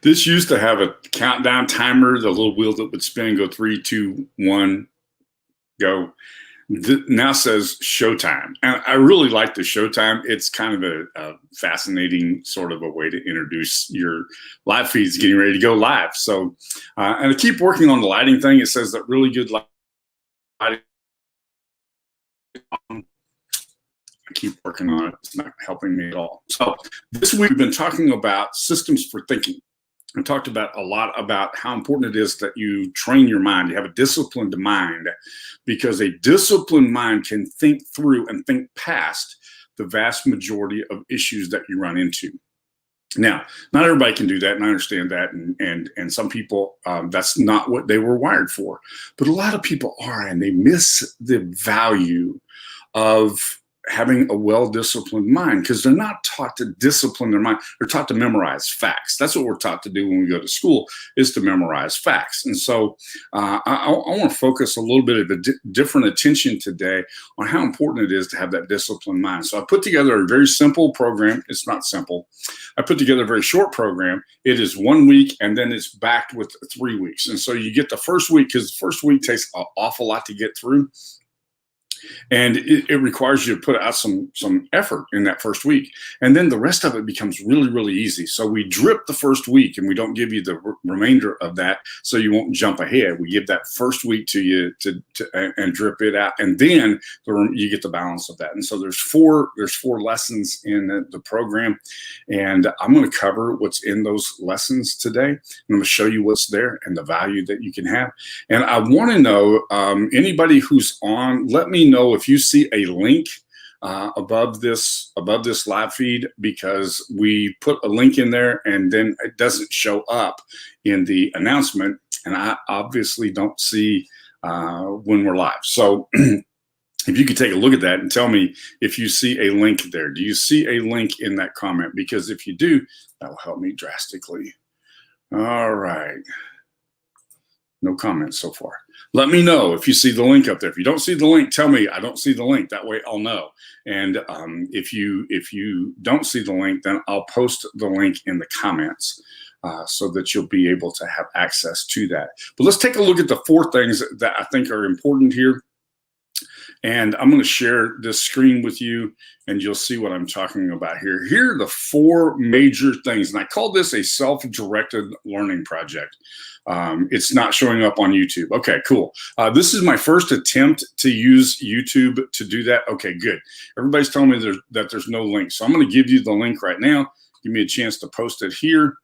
This used to have a countdown timer, the little wheel that would spin, go 3, 2, 1, go. Now says showtime. And I really like the showtime. It's kind of a fascinating sort of a way to introduce your live feeds getting ready to go live. So, and I keep working on the lighting thing. It says that really good lighting. I keep working on it. It's not helping me at all. So this week we've been talking about systems for thinking. I talked about a lot about how important it is that you train your mind. You have a disciplined mind, because a disciplined mind can think through and think past the vast majority of issues that you run into. Now, not everybody can do that, and I understand that, and some people, that's not what they were wired for. But a lot of people are, and they miss the value of having a well-disciplined mind, because they're not taught to discipline their mind. They're taught to memorize facts. That's what we're taught to do when we go to school, is to memorize facts. And so I want to focus a little bit of a different attention today on how important it is to have that disciplined mind. So I put together a very simple program. It's not simple. I put together a very short program. It is 1 week, and then it's backed with 3 weeks. And so you get the first week, because the first week takes an awful lot to get through. And it requires you to put out some effort in that first week. And then the rest of it becomes really, really easy. So we drip the first week, and we don't give you the remainder of that, so you won't jump ahead. We give that first week to you and drip it out. And then you get the balance of that. And so there's four lessons in the program. And I'm going to cover what's in those lessons today. I'm going to show you what's there and the value that you can have. And I want to know, anybody who's on, let me know if you see a link above this live feed, because we put a link in there and then it doesn't show up in the announcement, and I obviously don't see when we're live. So if you could take a look at that and tell me if you see a link there. Do you see a link in that comment? Because if you do, that will help me drastically. All right. No comments so far. Let me know if you see the link up there. If you don't see the link, tell me I don't see the link. That way I'll know. And if you don't see the link, then I'll post the link in the comments so that you'll be able to have access to that. But let's take a look at the 4 things that I think are important here. And I'm going to share this screen with you, and you'll see what I'm talking about here. Here are the 4 major things. And I call this a self-directed learning project. It's not showing up on YouTube. Okay, cool. This is my first attempt to use YouTube to do that. Okay, good. Everybody's telling me that there's no link. So I'm going to give you the link right now. Give me a chance to post it here,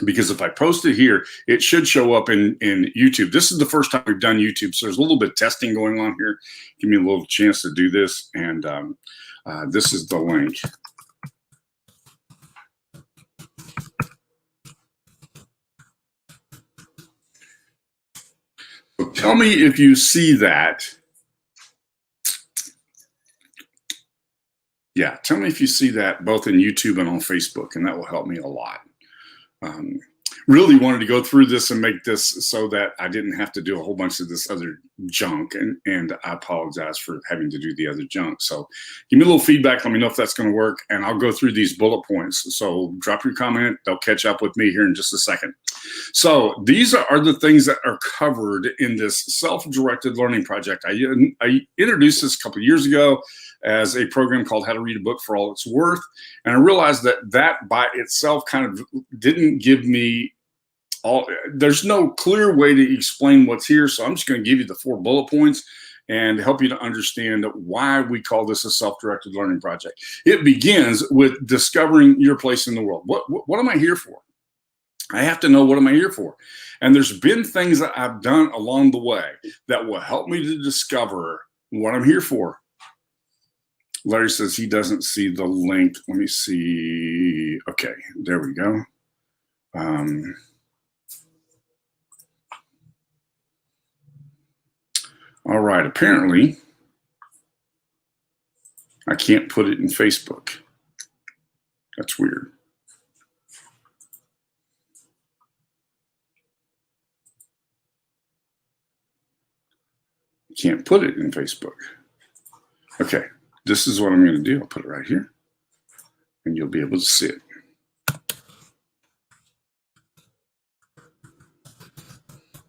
because if I post it here, it should show up in YouTube. This is the first time we've done YouTube, so there's a little bit of testing going on here. Give me a little chance to do this, and this is the link. So tell me if you see that. Yeah, tell me if you see that both in YouTube and on Facebook, and that will help me a lot. Really wanted to go through this and make this so that I didn't have to do a whole bunch of this other junk, and I apologize for having to do the other junk. So give me a little feedback. Let me know if that's going to work, and I'll go through these bullet points. So drop your comment. They'll catch up with me here in just a second. So these are the things that are covered in this self-directed learning project. I introduced this a couple of years ago as a program called How to Read a Book for All It's Worth. And I realized that by itself kind of didn't give me there's no clear way to explain what's here. So I'm just going to give you the 4 bullet points and help you to understand why we call this a self-directed learning project. It begins with discovering your place in the world. What am I here for? I have to know, what am I here for? And there's been things that I've done along the way that will help me to discover what I'm here for. Larry says he doesn't see the link. Let me see. Okay, there we go. All right, apparently I can't put it in Facebook. That's weird. Can't put it in Facebook. Okay, this is what I'm going to do. I'll put it right here, and you'll be able to see it.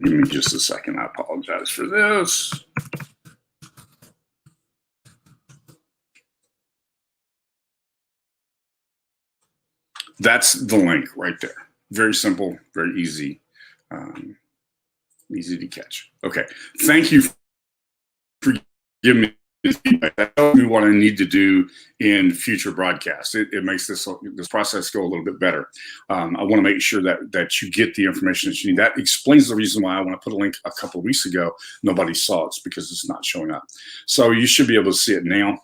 Give me just a second. I apologize for this. That's the link right there. Very simple, very easy, easy to catch. Okay, thank you for giving me this feedback. That tells me what I need to do in future broadcasts. It makes this process go a little bit better. I want to make sure that you get the information that you need. That explains the reason why I want to put a link a couple of weeks ago. Nobody saw it. It's because it's not showing up. So you should be able to see it now.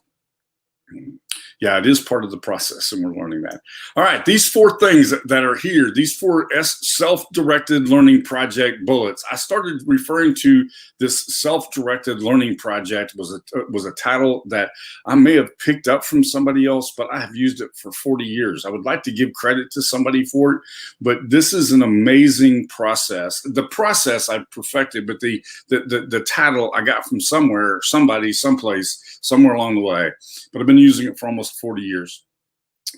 Yeah, it is part of the process, and we're learning that. All right, these 4 things that are here, these 4 self-directed learning project bullets. I started referring to this self-directed learning project was a title that I may have picked up from somebody else, but I have used it for 40 years. I would like to give credit to somebody for it, but this is an amazing process. The process I perfected, but the title I got from somewhere, somebody, someplace, somewhere along the way. But I've been using it for almost 40 years.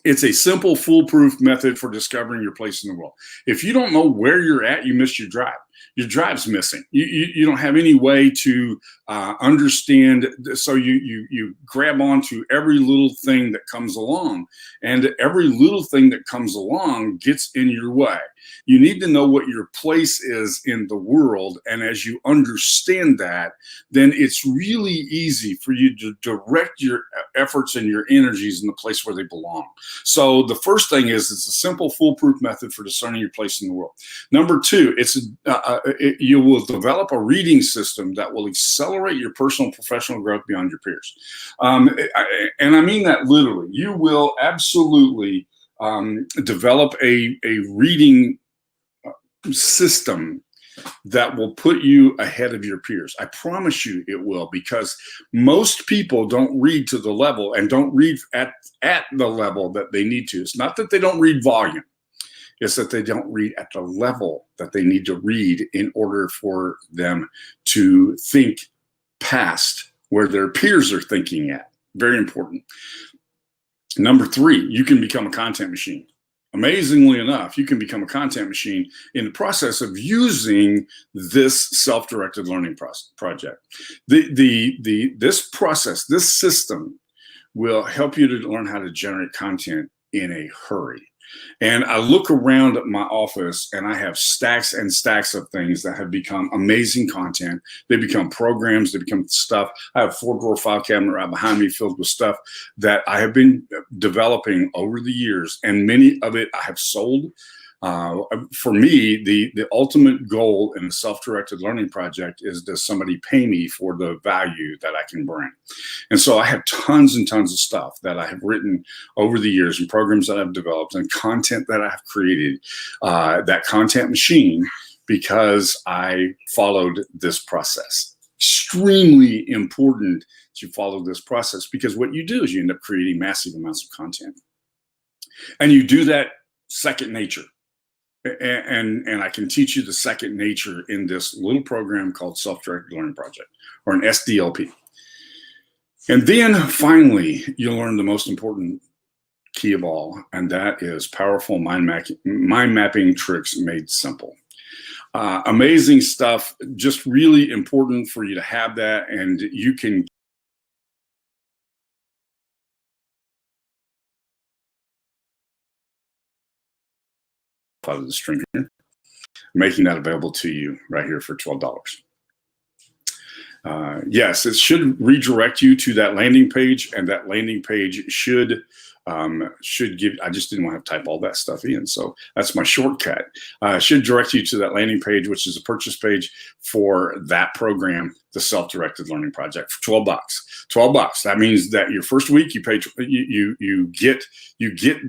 It's a simple, foolproof method for discovering your place in the world. If you don't know where you're at, you missed your drive. Your drive's missing. You don't have any way to understand. So you grab onto every little thing that comes along, and every little thing that comes along gets in your way. You need to know what your place is in the world, and as you understand that, then it's really easy for you to direct your efforts and your energies in the place where they belong. So the first thing is it's a simple, foolproof method for discerning your place in the world. Number 2, you will develop a reading system that will accelerate your personal and professional growth beyond your peers. And I mean that literally. You will absolutely develop a reading system that will put you ahead of your peers. I promise you it will, because most people don't read to the level and don't read at the level that they need to. It's not that they don't read volume. It's that they don't read at the level that they need to read in order for them to think past where their peers are thinking at. Very important. Number 3, you can become a content machine. Amazingly enough, you can become a content machine in the process of using this self-directed learning project. This process, this system will help you to learn how to generate content in a hurry. And I look around at my office and I have stacks and stacks of things that have become amazing content. They become programs, they become stuff. I have a 4-drawer file cabinet right behind me filled with stuff that I have been developing over the years, and many of it I have sold. For me, the ultimate goal in a self-directed learning project is, does somebody pay me for the value that I can bring? And so I have tons and tons of stuff that I have written over the years, and programs that I've developed, and content that I've created, that content machine, because I followed this process. Extremely important that you follow this process, because what you do is you end up creating massive amounts of content. And you do that second nature. And I can teach you the second nature in this little program called Self-Directed Learning Project, or an SDLP. And then finally, you'll learn the most important key of all, and that is powerful mind mapping tricks made simple. Amazing stuff, just really important for you to have that, and you can out of the string here, making that available to you right here for $12. Yes, it should redirect you to that landing page, and that landing page should give, I just didn't want to type all that stuff in, so that's my shortcut. Should direct you to that landing page, which is a purchase page for that program, the Self-Directed Learning Project, for $12. $12. That means that your first week you pay, you get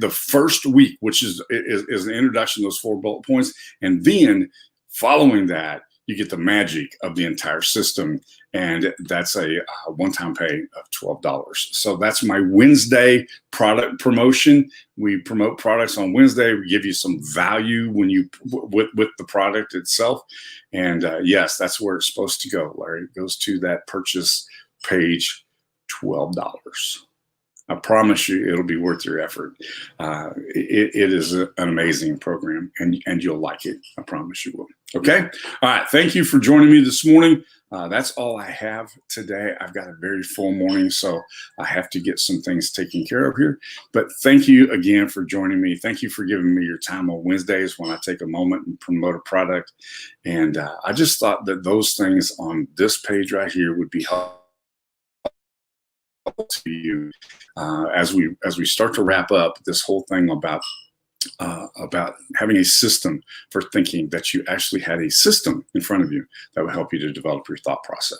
the first week, which is an introduction to those 4 bullet points, and then following that, you get the magic of the entire system, and that's a one-time pay of $12. So that's my Wednesday product promotion. We promote products on Wednesday. We give you some value when you with the product itself, and yes, that's where it's supposed to go, Larry. It goes to that purchase page, $12. I promise you, it'll be worth your effort. It is an amazing program, and you'll like it. I promise you will. Okay. All right. Thank you for joining me this morning. That's all I have today. I've got a very full morning, so I have to get some things taken care of here. But thank you again for joining me. Thank you for giving me your time on Wednesdays when I take a moment and promote a product. And I just thought that those things on this page right here would be helpful to you as we start to wrap up this whole thing about having a system for thinking, that you actually had a system in front of you that will help you to develop your thought process.